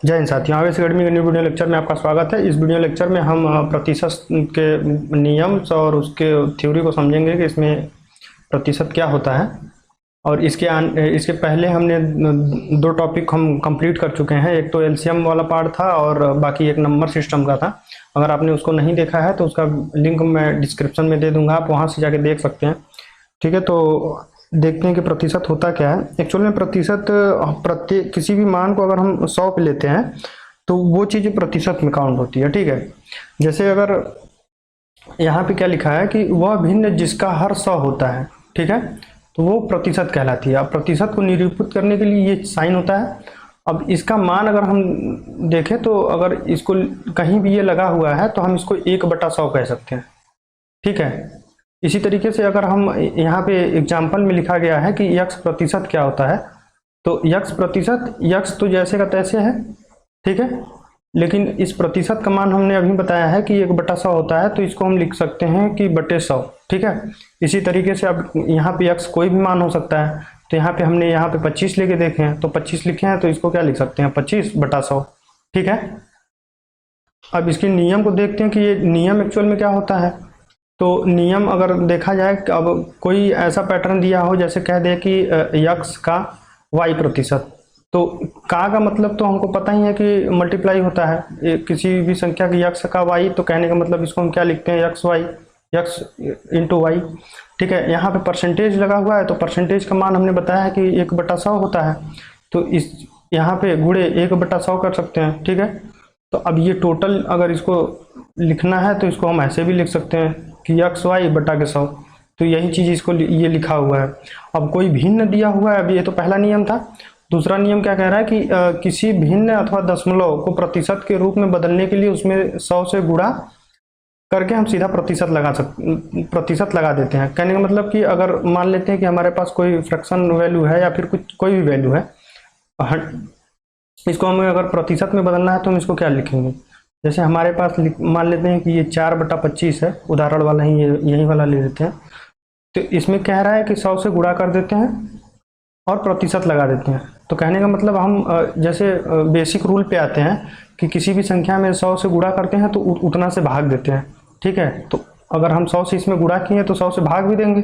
जय हिंद साथियों, आवेश अकेडमी के न्यू वीडियो लेक्चर में आपका स्वागत है। इस वीडियो लेक्चर में हम प्रतिशत के नियम और उसके थ्योरी को समझेंगे कि इसमें प्रतिशत क्या होता है। और इसके पहले हमने दो टॉपिक हम कंप्लीट कर चुके हैं। एक तो एलसीएम वाला पार्ट था और बाकी एक नंबर सिस्टम का था। अगर आपने उसको नहीं देखा है तो उसका लिंक मैं डिस्क्रिप्शन में दे दूंगा, आप वहाँ से जाके देख सकते हैं। ठीक है, तो देखते हैं कि प्रतिशत होता क्या है। एक्चुअल में प्रतिशत प्रत्येक किसी भी मान को अगर हम 100 पे लेते हैं तो वो चीज़ प्रतिशत में काउंट होती है। ठीक है, जैसे अगर यहाँ पे क्या लिखा है कि वह भिन्न जिसका हर 100 होता है, ठीक है, तो वो प्रतिशत कहलाती है। अब प्रतिशत को निरूपित करने के लिए ये साइन होता है। अब इसका मान अगर हम देखें तो अगर इसको कहीं भी ये लगा हुआ है तो हम इसको 1/100 कह सकते हैं। ठीक है, इसी तरीके से अगर हम यहाँ पे एग्जाम्पल में लिखा गया है कि यक्स प्रतिशत क्या होता है, तो यक्स प्रतिशत, यक्स तो जैसे का तैसे है, ठीक है, लेकिन इस प्रतिशत का मान हमने अभी बताया है कि 1/100 होता है, तो इसको हम लिख सकते हैं कि बटे 100। ठीक है, इसी तरीके से अब यहाँ पे यक्स कोई भी मान हो सकता है, तो यहाँ पे हमने यहाँ पे 25 लेके देखे हैं, तो 25 लिखे हैं, तो इसको क्या लिख सकते हैं, 25/100। ठीक है, अब इसके नियम को देखते हैं कि ये नियम एक्चुअल में क्या होता है। तो नियम अगर देखा जाए, अब कोई ऐसा पैटर्न दिया हो जैसे कह दे कि यक्स का y प्रतिशत, तो का मतलब तो हमको पता ही है कि मल्टीप्लाई होता है किसी भी संख्या की यक्स का y, तो कहने का मतलब इसको हम क्या लिखते हैं, x y, x into y. ठीक है, यहाँ पे परसेंटेज लगा हुआ है, तो परसेंटेज का मान हमने बताया है कि 1/100 होता है, तो इस यहाँ पे गुणे 1/100 कर सकते हैं। ठीक है, तो अब ये टोटल अगर इसको लिखना है तो इसको हम ऐसे भी लिख सकते हैं कि यक्स वाई बटा के 100, तो यही चीज़ इसको ये लिखा हुआ है। अब कोई भिन्न दिया हुआ है, अब ये तो पहला नियम था। दूसरा नियम क्या कह रहा है कि किसी भिन्न अथवा दशमलव को प्रतिशत के रूप में बदलने के लिए उसमें 100 से गुणा करके हम सीधा प्रतिशत लगा देते हैं। कहने का मतलब कि अगर मान लेते हैं कि हमारे पास कोई फ्रैक्शन वैल्यू है या फिर कोई भी वैल्यू है, इसको हमें अगर प्रतिशत में बदलना है तो हम इसको क्या लिखेंगे, जैसे हमारे पास मान लेते हैं कि ये 4/25 है, उदाहरण वाला ही यही वाला ले लेते हैं। तो इसमें कह रहा है कि 100 से गुणा कर देते हैं और प्रतिशत लगा देते हैं। तो कहने का मतलब हम जैसे बेसिक रूल पे आते हैं कि किसी भी संख्या में 100 से गुणा करते हैं तो उतना से भाग देते हैं। ठीक है, तो अगर हम 100 से इसमें गुणा किए तो 100 से भाग भी देंगे।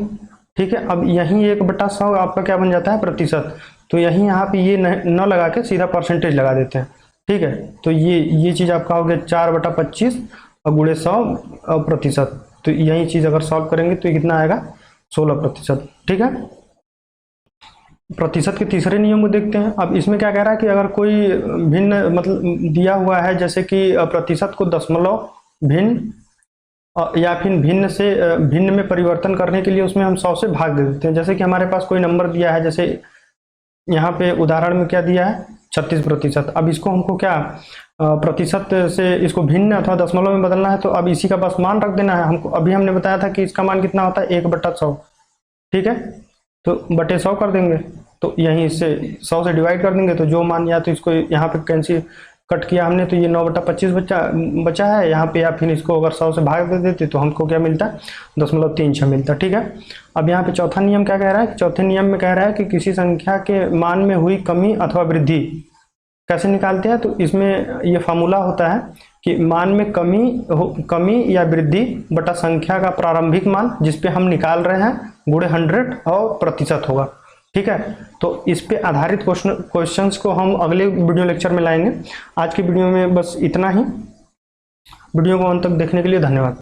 ठीक है, अब यहीं 1/100 आपका क्या बन जाता है, प्रतिशत। तो यहीं यहाँ पे ये न लगा के सीधा परसेंटेज लगा देते हैं। ठीक है, तो ये चीज़ आपका हो गया 4/25 और गुणे 100 प्रतिशत। तो यही चीज़ अगर सॉल्व करेंगे तो कितना आएगा, 16%। ठीक है, प्रतिशत के तीसरे नियम को देखते हैं। अब इसमें क्या कह रहा है कि अगर कोई भिन्न मतलब दिया हुआ है, जैसे कि प्रतिशत को दशमलव, भिन्न या फिर भिन्न से भिन्न में परिवर्तन करने के लिए उसमें हम 100 से भाग दे देते हैं। जैसे कि हमारे पास कोई नंबर दिया है, जैसे यहाँ पे उदाहरण में क्या दिया है, 36%। अब इसको हमको क्या प्रतिशत से इसको भिन्न अथवा दशमलव में बदलना है, तो अब इसी का बस मान रख देना है हमको। अभी हमने बताया था कि इसका मान कितना होता है, 1/100। ठीक है, तो बटे 100 कर देंगे, तो यहीं से 100 से डिवाइड कर देंगे, तो जो मान, या तो इसको यहाँ पे कैंसिल कट किया हमने, तो ये 9/25 बचा है यहाँ पे, या फिर इसको अगर 100 से भाग दे देते तो हमको क्या मिलता है, 0.36 मिलता। ठीक है, अब यहाँ पे चौथा नियम क्या कह रहा है कि चौथे नियम में कह रहा है कि किसी संख्या के मान में हुई कमी अथवा वृद्धि कैसे निकालते हैं। तो इसमें ये फार्मूला होता है कि मान में कमी या वृद्धि बटा संख्या का प्रारंभिक मान जिसपे हम निकाल रहे हैं, गुणे 100 और प्रतिशत होगा। ठीक है, तो इस पे आधारित क्वेश्चंस को हम अगले वीडियो लेक्चर में लाएंगे। आज की वीडियो में बस इतना ही। वीडियो को अंत तक देखने के लिए धन्यवाद।